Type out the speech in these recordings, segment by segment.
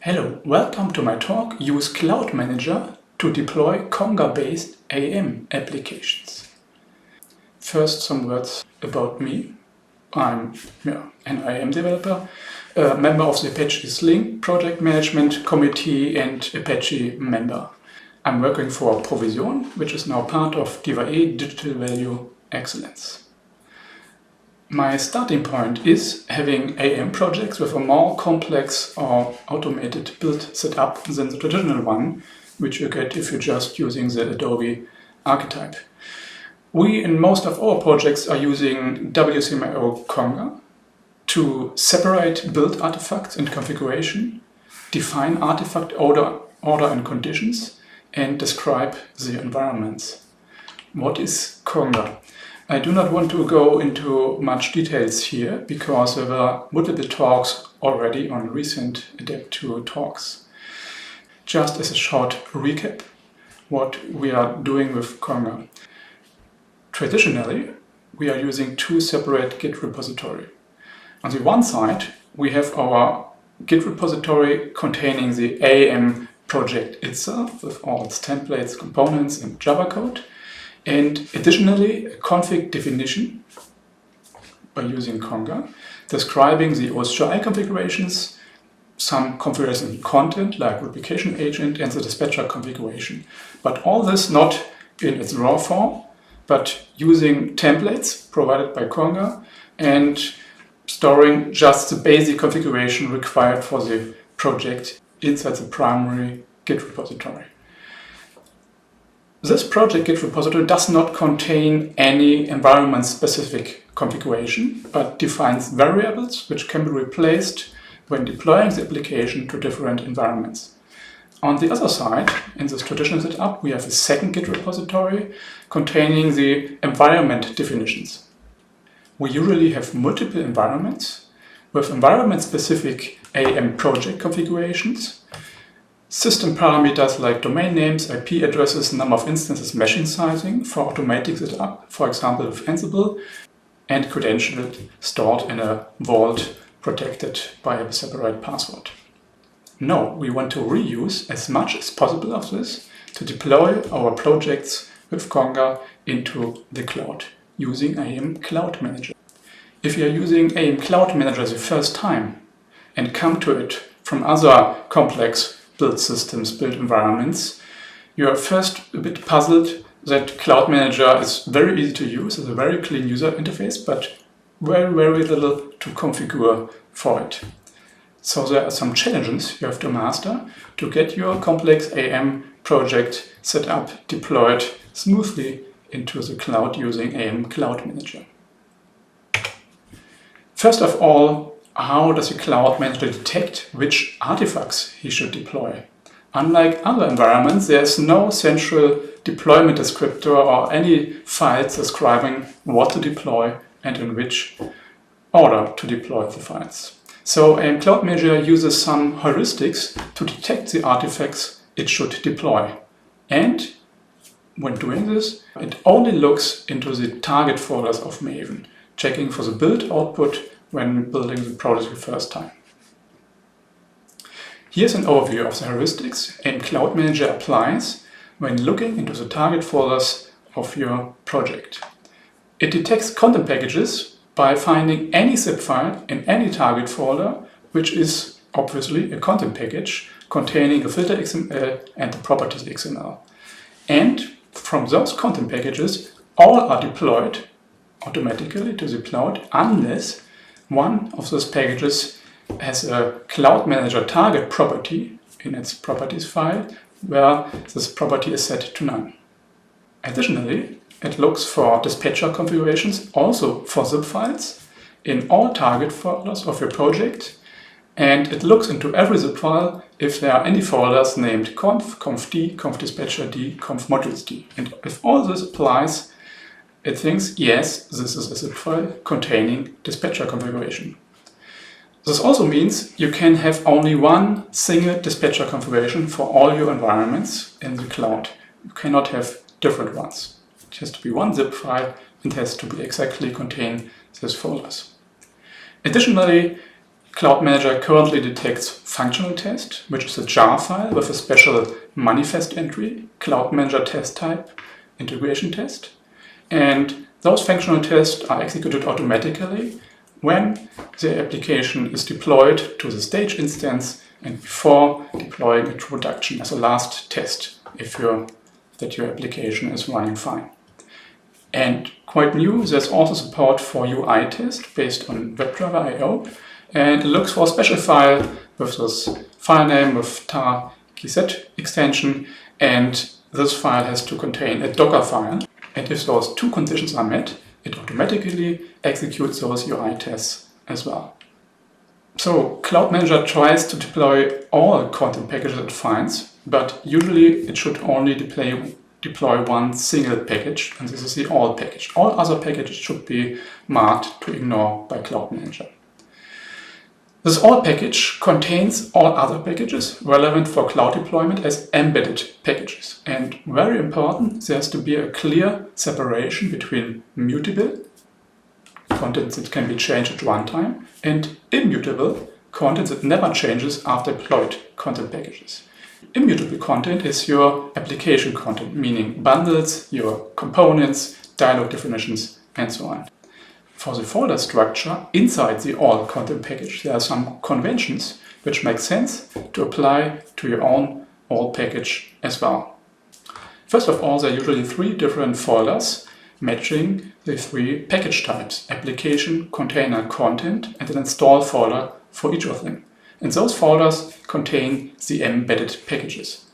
Hello, welcome to my talk, Use Cloud Manager to deploy CONGA-based AEM applications. First, some words about me. I'm an AEM developer, a member of the Apache Sling Project Management Committee and Apache member. I'm working for Provision, which is now part of diva-e Digital Value Excellence. My starting point is having AEM projects with a more complex or automated build setup than the traditional one, which you get if you're just using the Adobe Archetype. We, in most of our projects, are using WCMIO Conga to separate build artifacts and configuration, define artifact order and conditions, and describe the environments. What is Conga? I do not want to go into much details here because there were multiple talks already on recent adaptTo talks. Just as a short recap, what we are doing with Conga. Traditionally, we are using two separate Git repositories. On the one side, we have our Git repository containing the AEM project itself with all its templates, components, and Java code. And additionally, a config definition by using Conga, describing the OSGI configurations, some configuration content like replication agent and the dispatcher configuration. But all this not in its raw form, but using templates provided by Conga and storing just the basic configuration required for the project inside the primary Git repository. This project Git repository does not contain any environment-specific configuration, but defines variables which can be replaced when deploying the application to different environments. On the other side, in this traditional setup, we have a second Git repository containing the environment definitions. We usually have multiple environments with environment-specific AEM project configurations, system parameters like domain names, IP addresses, number of instances, meshing sizing for automatic setup, for example with Ansible, and credentials stored in a vault protected by a separate password. No, we want to reuse as much as possible of this to deploy our projects with Conga into the cloud using AEM Cloud Manager. If you are using AEM Cloud Manager the first time and come to it from other complex build systems, build environments, you are first a bit puzzled that Cloud Manager is very easy to use, it's a very clean user interface, but very little to configure for it. So there are some challenges you have to master to get your complex AEM project set up, deployed smoothly into the cloud using AEM Cloud Manager. First of all, how does the Cloud Manager detect which artifacts he should deploy? Unlike other environments, there is no central deployment descriptor or any files describing what to deploy and in which order to deploy the files. So AEM Cloud Manager uses some heuristics to detect the artifacts it should deploy. And when doing this, it only looks into the target folders of Maven, checking for the build output when building the project the first time. Here's an overview of the heuristics AEM Cloud Manager applies when looking into the target folders of your project. It detects content packages by finding any zip file in any target folder, which is obviously a content package containing a filter XML and the properties XML. And from those content packages, all are deployed automatically to the cloud unless one of those packages has a Cloud Manager target property in its properties file where this property is set to none. Additionally, it looks for dispatcher configurations also for zip files in all target folders of your project, and it looks into every zip file if there are any folders named conf, conf-d, conf-dispatcher-d, conf-modules-d. And if all this applies, it thinks, yes, this is a zip file containing dispatcher configuration. This also means you can have only one single dispatcher configuration for all your environments in the cloud. You cannot have different ones. It has to be one zip file and has to be exactly contain these folders. Additionally, Cloud Manager currently detects functional test, which is a jar file with a special manifest entry, Cloud Manager test type, integration test. And those functional tests are executed automatically when the application is deployed to the stage instance and before deploying it to production as a last test that your application is running fine. And quite new, there's also support for UI test based on WebDriver.io, and it looks for a special file with this file name with tar.gz extension, and this file has to contain a Docker file. And if those two conditions are met, it automatically executes those UI tests as well. So Cloud Manager tries to deploy all content packages it finds, but usually it should only deploy one single package, and this is the all package. All other packages should be marked to ignore by Cloud Manager. This all package contains all other packages relevant for cloud deployment as embedded packages. And very important, there has to be a clear separation between mutable content that can be changed at runtime and immutable content that never changes after deployed content packages. Immutable content is your application content, meaning bundles, your components, dialog definitions, and so on. For the folder structure inside the all content package, there are some conventions which make sense to apply to your own all package as well. First of all, there are usually 3 different folders matching the 3 package types: application, container, content, and an install folder for each of them. And those folders contain the embedded packages.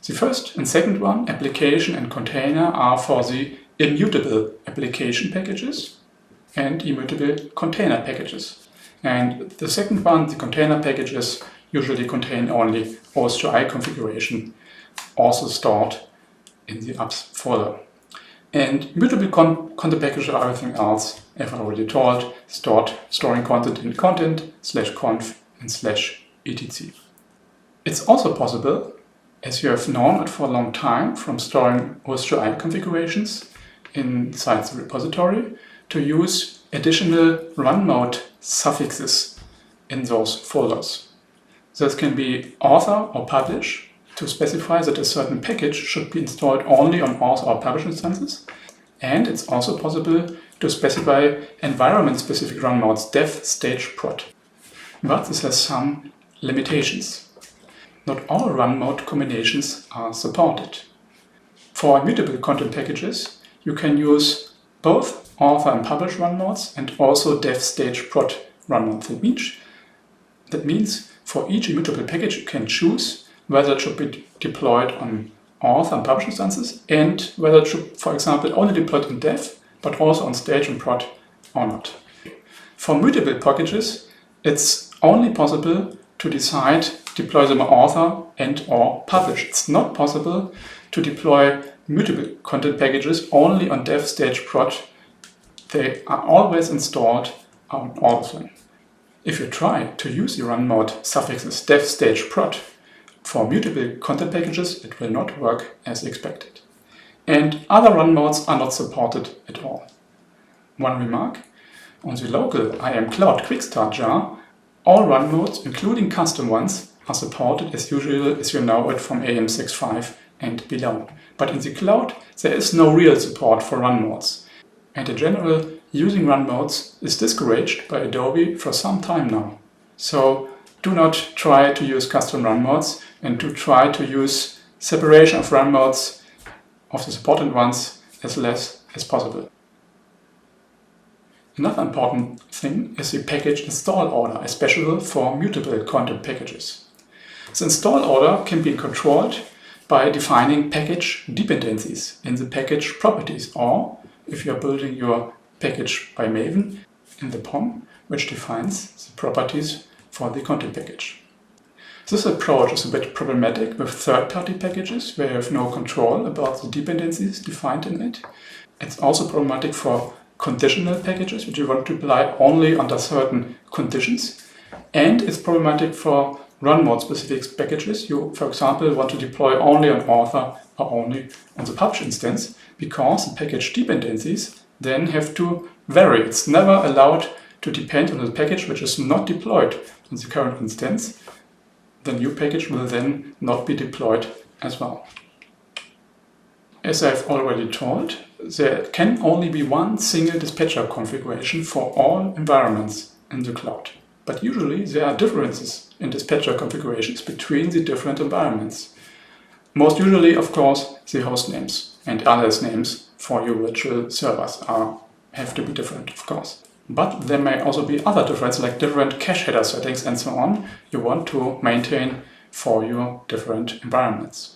The first and second one, application and container, are for the immutable application packages and immutable container packages. And the second one, the container packages, usually contain only OS2I configuration, also stored in the apps folder. And mutable content packages are everything else, as I already told, storing content in content/conf and /etc. It's also possible, as you have known it for a long time from storing OS2I configurations inside the repository, to use additional runmode suffixes in those folders. This can be author or publish to specify that a certain package should be installed only on author or publish instances. And it's also possible to specify environment-specific run modes dev, stage, prod. But this has some limitations. Not all run mode combinations are supported. For immutable content packages, you can use both author and publish run modes and also dev, stage, prod run modes. That means for each immutable package you can choose whether it should be deployed on author and publish instances and whether it should, for example, only deployed in dev but also on stage and prod or not. For mutable packages, it's only possible to decide to deploy them on author and or publish. It's not possible to deploy mutable content packages only on dev, stage, prod. They are always installed on all of them. If you try to use the run mode suffixes dev, stage, prod for mutable content packages, it will not work as expected. And other run modes are not supported at all. One remark: on the local AEM Cloud Quick Start jar, all run modes, including custom ones, are supported as usual as you know it from AEM 6.5 and below. But in the cloud, there is no real support for run modes. And in general, using run modes is discouraged by Adobe for some time now. So do not try to use custom run modes, and do try to use separation of run modes of the supported ones as less as possible. Another important thing is the package install order, especially for mutable content packages. The install order can be controlled by defining package dependencies in the package properties, or if you are building your package by Maven, in the POM, which defines the properties for the content package. This approach is a bit problematic with third-party packages where you have no control about the dependencies defined in it. It's also problematic for conditional packages, which you want to apply only under certain conditions. And it's problematic for run mode specific packages. You, for example, want to deploy only on author or only on the publish instance, because the package dependencies then have to vary. It's never allowed to depend on the package which is not deployed in the current instance, the new package will then not be deployed as well. As I've already told, there can only be one single dispatcher configuration for all environments in the cloud. But usually there are differences in dispatcher configurations between the different environments. Most usually, of course, the host names and others names for your virtual servers have to be different, of course. But there may also be other differences, like different cache header settings and so on, you want to maintain for your different environments.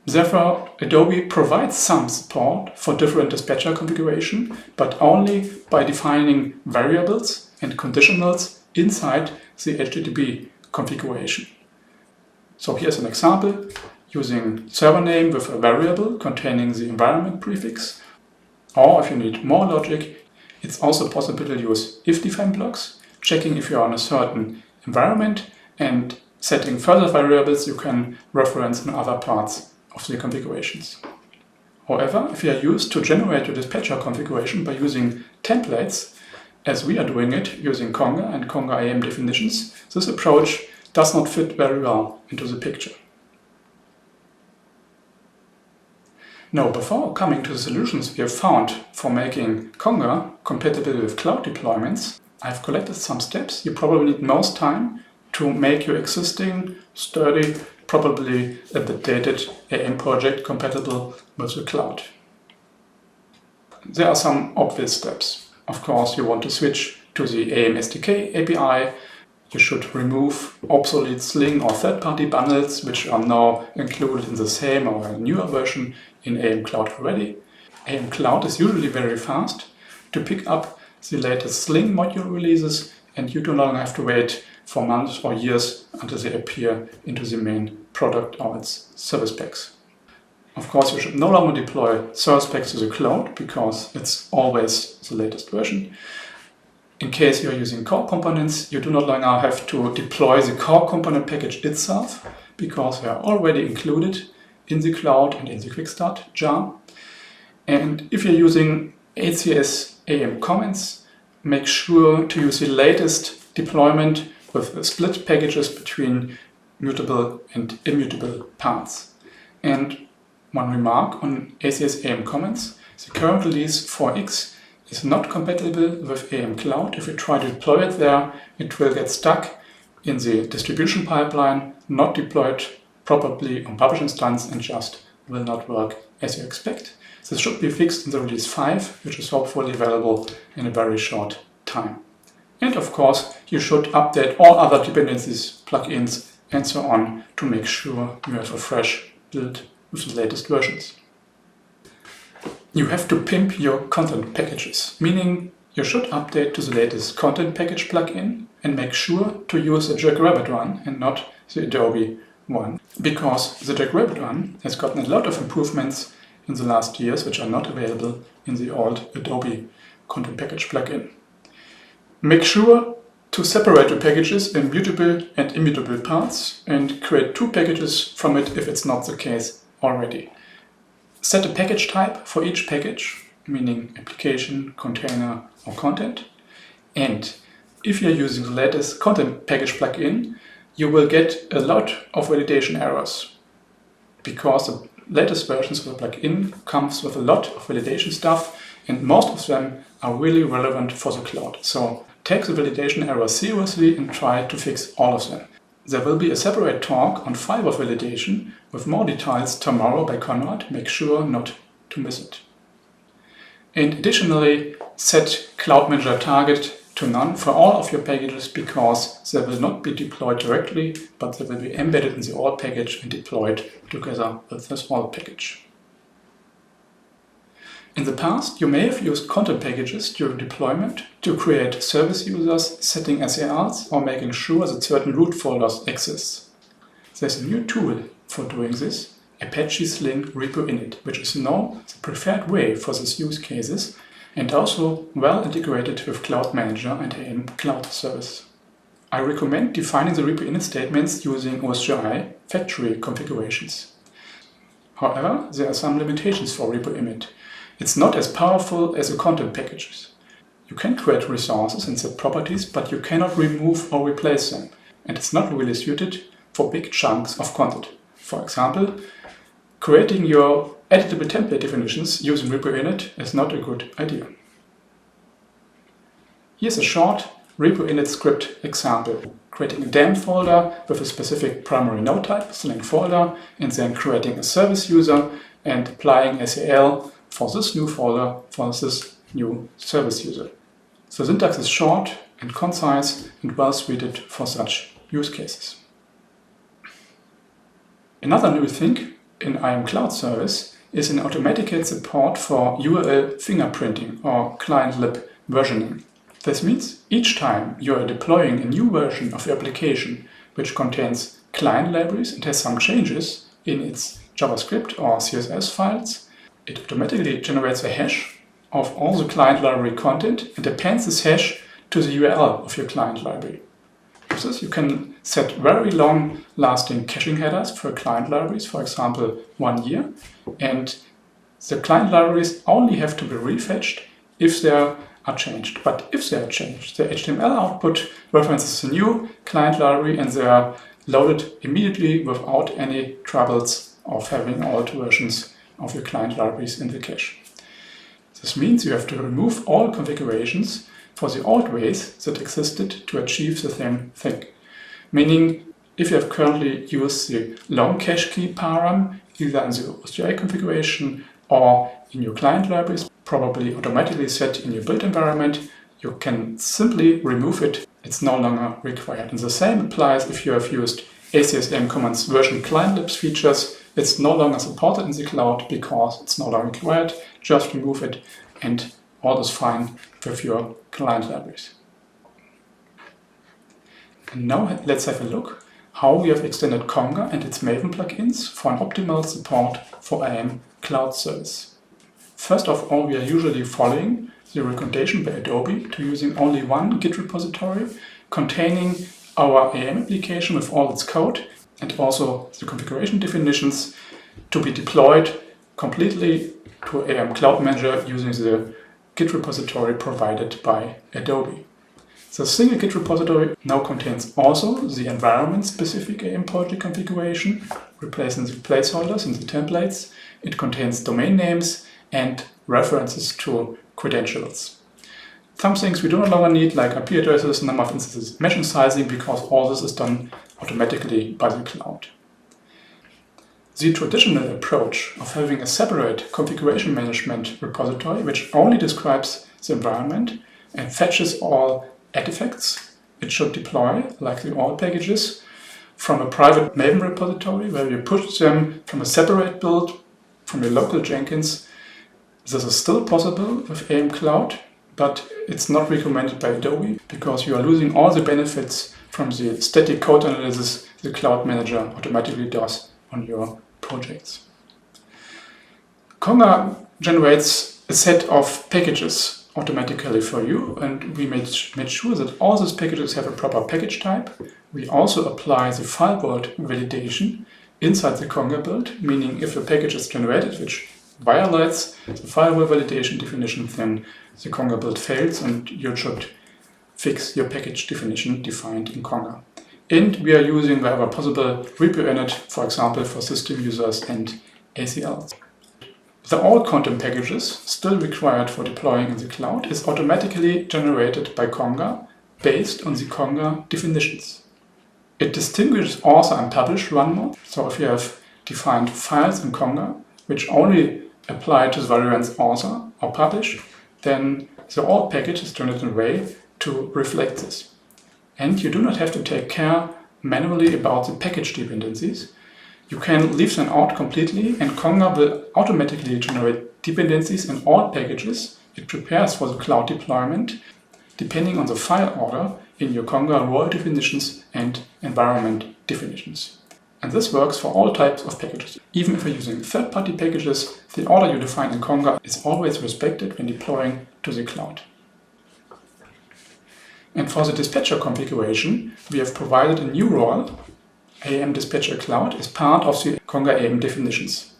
Therefore, Adobe provides some support for different dispatcher configuration, but only by defining variables and conditionals inside the HTTP configuration. So here's an example using server name with a variable containing the environment prefix. Or if you need more logic, it's also possible to use if-define blocks, checking if you're on a certain environment and setting further variables you can reference in other parts of the configurations. However, if you are used to generate your dispatcher configuration by using templates, as we are doing it using Conga and Conga AEM definitions, this approach does not fit very well into the picture. Now, before coming to the solutions we have found for making Conga compatible with cloud deployments, I've collected some steps you probably need most time to make your existing, sturdy, probably a bit dated AEM project compatible with the cloud. There are some obvious steps. Of course, you want to switch to the AEM SDK API. You should remove obsolete Sling or third-party bundles, which are now included in the same or a newer version in AEM Cloud already. AEM Cloud is usually very fast to pick up the latest Sling module releases, and you do not have to wait for months or years until they appear into the main product or its service packs. Of course, you should no longer deploy service packs to the cloud because it's always the latest version. In case you're using core components, you do not longer have to deploy the core component package itself because they are already included in the cloud and in the quick start jar. And if you're using ACS AEM comments, make sure to use the latest deployment with split packages between mutable and immutable parts. And one remark on ACS AEM comments, the current release 4x is not compatible with AEM Cloud. If you try to deploy it there, it will get stuck in the distribution pipeline, not deployed properly on publish instance, and just will not work as you expect. This should be fixed in the release 5, which is hopefully available in a very short time. And of course, you should update all other dependencies, plugins, and so on to make sure you have a fresh build with the latest versions. You have to pimp your content packages, meaning you should update to the latest content package plugin and make sure to use the Jackrabbit one and not the Adobe one, because the Jackrabbit one has gotten a lot of improvements in the last years which are not available in the old Adobe content package plugin. Make sure to separate the packages in mutable and immutable parts and create 2 packages from it if it's not the case already. Set a package type for each package, meaning application, container, or content. And if you're using the latest content package plugin, you will get a lot of validation errors because the latest versions of the plugin comes with a lot of validation stuff, and most of them are really relevant for the cloud. So take the validation errors seriously and try to fix all of them. There will be a separate talk on fiber validation with more details tomorrow by Konrad. Make sure not to miss it. And additionally, set Cloud Manager target to none for all of your packages because they will not be deployed directly, but they will be embedded in the all package and deployed together with the small package. In the past, you may have used content packages during deployment to create service users, setting SARs, or making sure that certain root folders exist. There's a new tool for doing this, Apache Sling repoinit, which is now the preferred way for these use cases and also well integrated with Cloud Manager and AEM Cloud Service. I recommend defining the repoinit statements using OSGI factory configurations. However, there are some limitations for repoinit. It's not as powerful as the content packages. You can create resources and set properties, but you cannot remove or replace them. And it's not really suited for big chunks of content. For example, creating your editable template definitions using repoinit is not a good idea. Here's a short repoinit script example. Creating a DAM folder with a specific primary node type, Sling folder, and then creating a service user and applying SAL for this new folder for this new service user. The syntax is short and concise and well suited for such use cases. Another new thing in AEM Cloud Service is an automated support for URL fingerprinting or client-lib versioning. This means each time you are deploying a new version of your application which contains client libraries and has some changes in its JavaScript or CSS files, it automatically generates a hash of all the client library content and appends this hash to the URL of your client library. With this you can set very long-lasting caching headers for client libraries, for example 1 year, and the client libraries only have to be refetched if they are changed. But if they are changed, the HTML output references a new client library and they are loaded immediately without any troubles of having old versions of your client libraries in the cache. This means you have to remove all configurations for the old ways that existed to achieve the same thing. Meaning, if you have currently used the long cache key param, either in the OSGI configuration or in your client libraries, probably automatically set in your build environment, you can simply remove it. It's no longer required. And the same applies if you have used ACSM commands version client libs features. It's no longer supported in the cloud because it's no longer required. Just remove it and all is fine with your client libraries. And now let's have a look how we have extended Conga and its Maven plugins for an optimal support for AEM Cloud Service. First of all, we are usually following the recommendation by Adobe to using only one Git repository containing our AEM application with all its code and also the configuration definitions to be deployed completely to AEM Cloud Manager using the Git repository provided by Adobe. The single Git repository now contains also the environment-specific AEM project configuration, replacing the placeholders and the templates. It contains domain names and references to credentials. Some things we do no longer need, like IP addresses, number of instances, meshing sizing, because all this is done automatically by the cloud. The traditional approach of having a separate configuration management repository which only describes the environment and fetches all artifacts it should deploy, like the all packages, from a private Maven repository where you push them from a separate build from your local Jenkins. This is still possible with AEM Cloud, but it's not recommended by Adobe because you are losing all the benefits from the static code analysis the Cloud Manager automatically does on your projects. Conga generates a set of packages automatically for you, and we made sure that all these packages have a proper package type. We also apply the file vault validation inside the Conga build, meaning if a package is generated which violates the file vault validation definition, then the Conga build fails and you should fix your package definition defined in Conga. And we are using wherever possible repoinit, for example, for system users and ACLs. The all content packages still required for deploying in the cloud is automatically generated by Conga based on the Conga definitions. It distinguishes author and publish runmode. So if you have defined files in Conga which only apply to the variants author or publish, then the all package is generated in a way to reflect this. And you do not have to take care manually about the package dependencies. You can leave them out completely and Conga will automatically generate dependencies in all packages it prepares for the cloud deployment, depending on the file order in your Conga role definitions and environment definitions. And this works for all types of packages. Even if you're using third-party packages, the order you define in Conga is always respected when deploying to the cloud. And for the dispatcher configuration, we have provided a new role, AEM Dispatcher Cloud, as part of the Conga AEM definitions.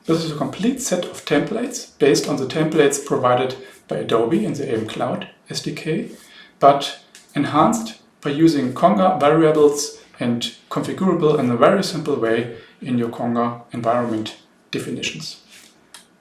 This is a complete set of templates based on the templates provided by Adobe in the AEM Cloud SDK, but enhanced by using Conga variables and configurable in a very simple way in your Conga environment definitions.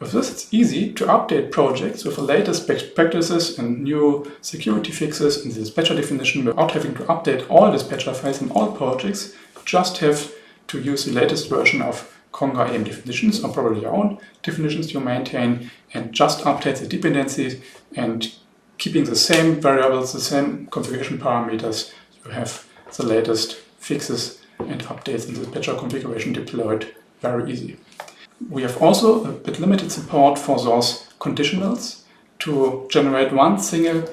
With this, it's easy to update projects with the latest best practices and new security fixes in the dispatcher definition without having to update all dispatcher files in all projects. You just have to use the latest version of Conga AEM definitions, or probably your own definitions you maintain, and just update the dependencies, and keeping the same variables, the same configuration parameters, you have the latest fixes and updates in the dispatcher configuration deployed very easy. We have also a bit limited support for those conditionals to generate one single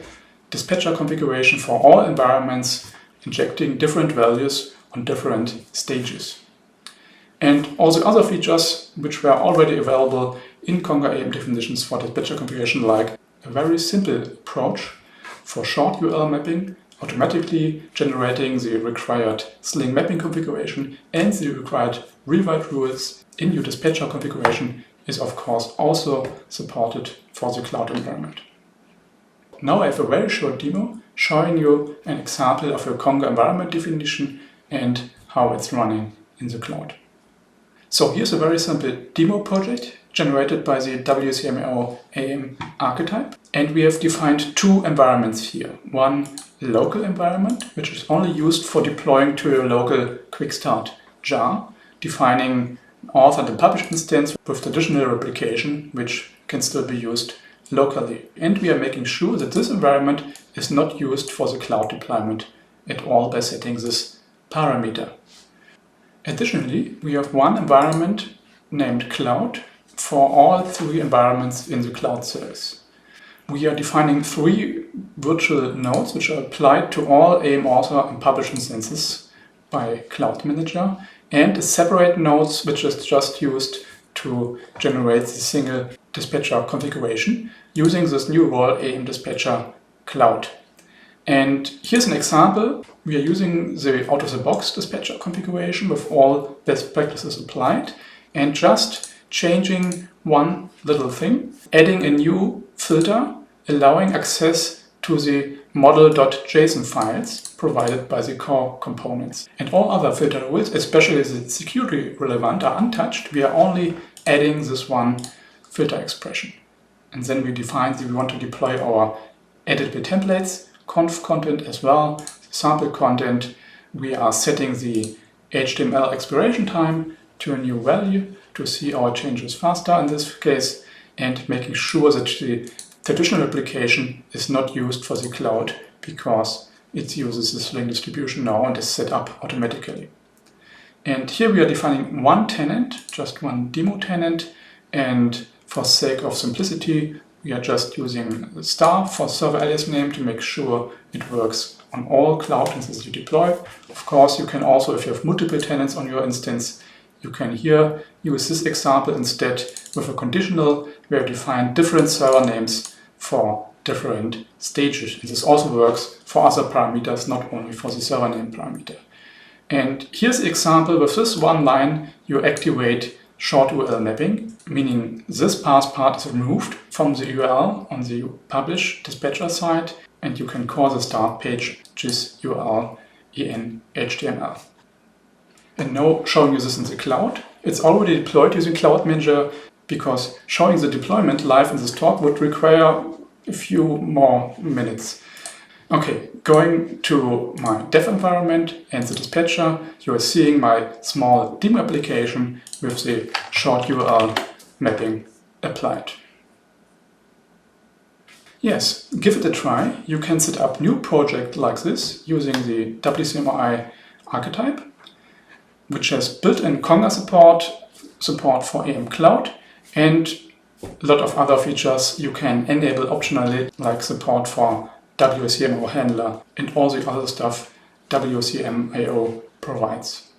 dispatcher configuration for all environments, injecting different values on different stages. And all the other features which were already available in Conga AEM definitions for dispatcher configuration, like a very simple approach for short URL mapping, automatically generating the required Sling mapping configuration and the required rewrite rules in your dispatcher configuration, is of course also supported for the cloud environment. Now I have a very short demo showing you an example of a Conga environment definition and how it's running in the cloud. So here's a very simple demo project generated by the WCMO AEM Archetype, and we have defined two environments here. One local environment, which is only used for deploying to your local quick start jar, defining author and publish instance with traditional replication, which can still be used locally. And we are making sure that this environment is not used for the cloud deployment at all by setting this parameter. Additionally, we have one environment named Cloud for all three environments in the cloud service. We are defining three virtual nodes which are applied to all AEM author and publish instances by Cloud Manager, and a separate nodes which is just used to generate the single dispatcher configuration using this new role AEM Dispatcher Cloud. And here's an example. We are using the out-of-the-box dispatcher configuration with all best practices applied, and just changing one little thing, adding a new filter allowing access to the model.json files provided by the core components. And all other filter rules, especially the security relevant, are untouched. We are only adding this one filter expression. And then we define that we want to deploy our editable templates, conf content as well, sample content. We are setting the HTML expiration time to a new value to see our changes faster in this case, and making sure that the traditional application is not used for the cloud because it uses the Sling distribution now and is set up automatically. And here we are defining one tenant, just one demo tenant, and for sake of simplicity we are just using the star for server alias name to make sure it works on all cloud instances you deploy. Of course, you can also, if you have multiple tenants on your instance, you can here use this example instead with a conditional where you define different server names for different stages. And this also works for other parameters, not only for the server name parameter. And here's the example. With this one line, you activate short URL mapping, meaning this path part is removed from the URL on the publish dispatcher side, and you can call the start page, which is URL en HTML. And now showing you this in the cloud. It's already deployed using Cloud Manager, because showing the deployment live in this talk would require a few more minutes. Okay, going to my dev environment and the dispatcher, you are seeing my small demo application with the short URL mapping applied. Yes, give it a try. You can set up new project like this using the WCMI archetype, which has built-in Conga support for AEM Cloud, and a lot of other features you can enable optionally, like support for WCMO handler and all the other stuff WCMIO provides.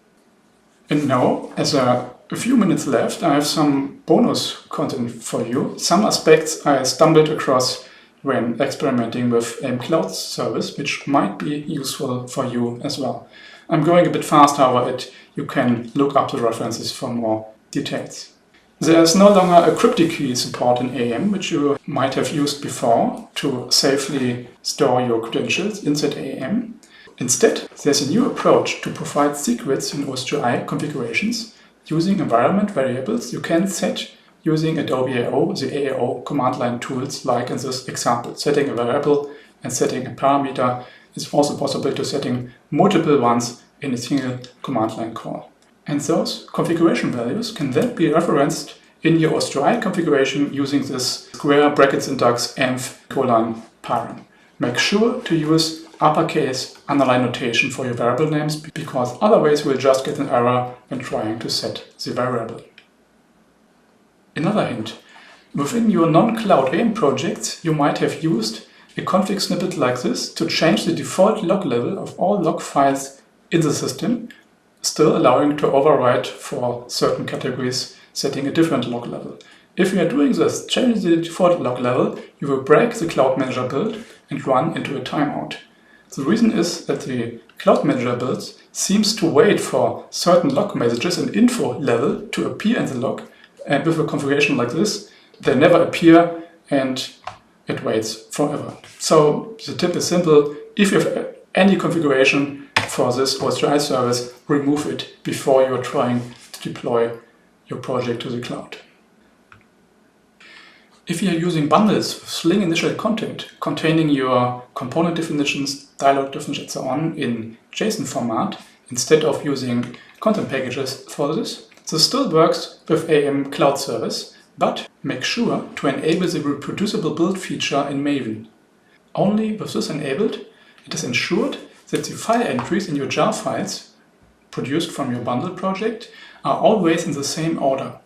And now, as a few minutes left, I have some bonus content for you. Some aspects I stumbled across when experimenting with AEM Cloud service, which might be useful for you as well. I'm going a bit fast, however, you can look up the references for more details. There's no longer a cryptic key support in AEM, which you might have used before to safely store your credentials inside AEM. Instead, there's a new approach to provide secrets in OSGI configurations using environment variables you can set using Adobe AO, the AO command line tools like in this example. Setting a variable and setting a parameter is also possible to setting multiple ones in a single command line call. And those configuration values can then be referenced in your OSGI configuration using this square bracket syntax env::parent. Make sure to use uppercase underline notation for your variable names, because otherwise you will just get an error when trying to set the variable. Another hint: within your non-cloud AEM projects, you might have used a config snippet like this to change the default log level of all log files in the system, still allowing to overwrite for certain categories, setting a different log level. If you are doing this, changing the default log level, you will break the Cloud Manager build and run into a timeout. The reason is that the Cloud Manager build seems to wait for certain log messages and info level to appear in the log, and with a configuration like this, they never appear and it waits forever. So the tip is simple: if you have any configuration for this OSGI service, remove it before you are trying to deploy your project to the cloud. If you are using bundles with Sling-Initial-Content containing your component definitions, dialog definitions, and so on in JSON format, instead of using content packages for this, this still works with AEM Cloud Service, but make sure to enable the reproducible build feature in Maven. Only with this enabled, it is ensured that the file entries in your jar files produced from your bundle project are always in the same order.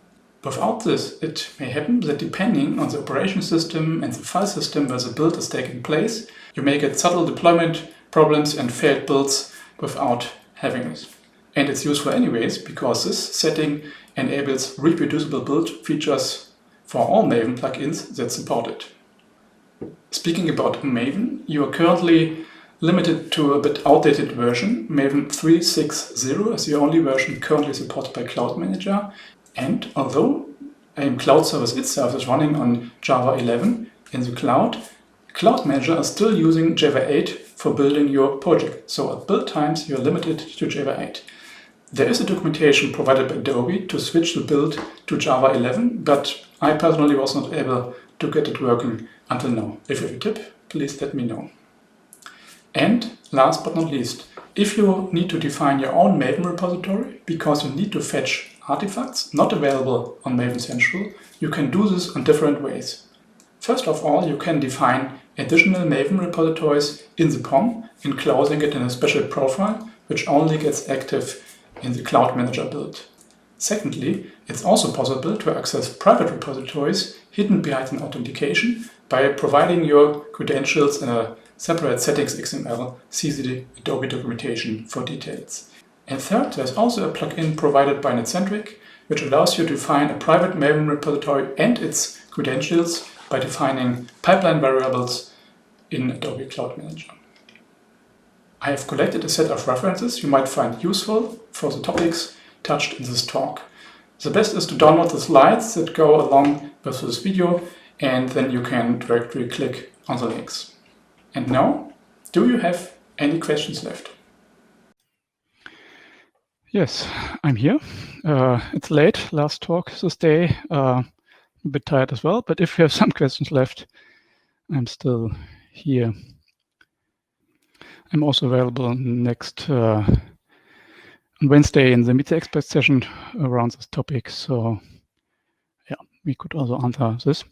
Without this, it may happen that depending on the operation system and the file system where the build is taking place, you may get subtle deployment problems and failed builds without having it. And it's useful anyways, because this setting enables reproducible build features for all Maven plugins that support it. Speaking about Maven, you are currently limited to a bit outdated version. Maven 3.6.0 is the only version currently supported by Cloud Manager. And although AEM Cloud Service itself is running on Java 11 in the cloud, Cloud Manager is still using Java 8 for building your project. So at build times, you're limited to Java 8. There is a documentation provided by Adobe to switch the build to Java 11, but I personally was not able to get it working until now. If you have a tip, please let me know. And last but not least, if you need to define your own Maven repository because you need to fetch artifacts not available on Maven Central, you can do this in different ways. First of all, you can define additional Maven repositories in the POM, enclosing it in a special profile, which only gets active in the Cloud Manager build. Secondly, it's also possible to access private repositories hidden behind an authentication by providing your credentials in a separate settings XML. See the Adobe documentation for details. And third, there's also a plugin provided by Netcentric, which allows you to define a private Maven repository and its credentials by defining pipeline variables in Adobe Cloud Manager. I have collected a set of references you might find useful for the topics touched in this talk. The best is to download the slides that go along with this video, and then you can directly click on the links. And now, do you have any questions left? Yes, I'm here. It's late, last talk this day. A bit tired as well, but if you have some questions left, I'm still here. I'm also available next on Wednesday in the Meet the Expert session around this topic. So yeah, we could also answer this.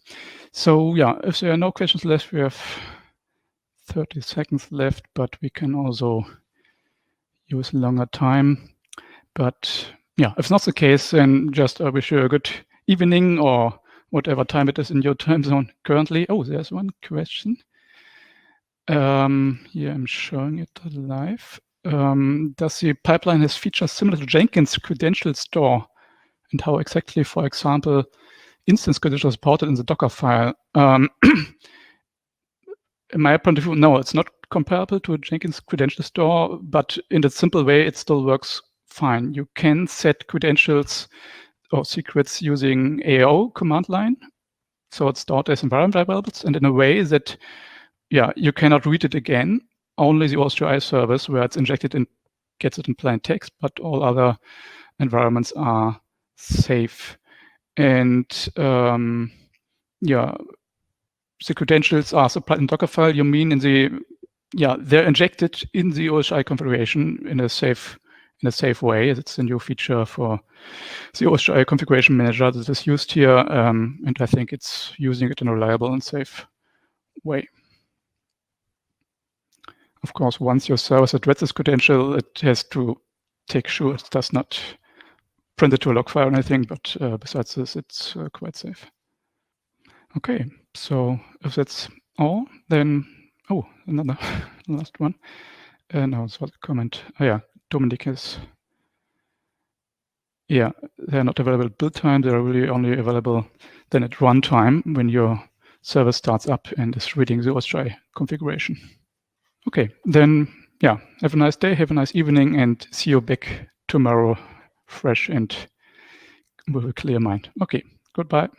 So yeah, if there are no questions left, we have 30 seconds left, but we can also use longer time. But yeah, if it's not the case, then just I wish you a good evening or whatever time it is in your time zone currently. Oh, there's one question. Here I'm showing it live. Does the pipeline have features similar to Jenkins credential store? And how exactly, for example, instance credentials supported in the Docker file? In my point of view, no, it's not comparable to a Jenkins credential store, but in a simple way, it still works fine. You can set credentials or secrets using AO command line. So it's stored as environment variables, and in a way that, yeah, you cannot read it again. Only the OSGI service where it's injected in gets it in plain text, but all other environments are safe. And yeah, the credentials are supplied in Dockerfile. You mean in the, yeah, they're injected in the OSGI configuration in a safe way. It's a new feature for the OSGI configuration manager that is used here, and I think it's using it in a reliable and safe way. Of course, once your service addresses this credential, it has to take sure it does not print it to a log file or anything, but besides this, it's quite safe. Okay, so if that's all, then, oh, another last one. No, it's not a comment. Oh yeah, Dominic is, yeah, they're not available at build time. They're really only available then at runtime when your service starts up and is reading the OSGI configuration. Okay, then, yeah, have a nice day, have a nice evening, and see you back tomorrow fresh and with a clear mind. Okay, goodbye.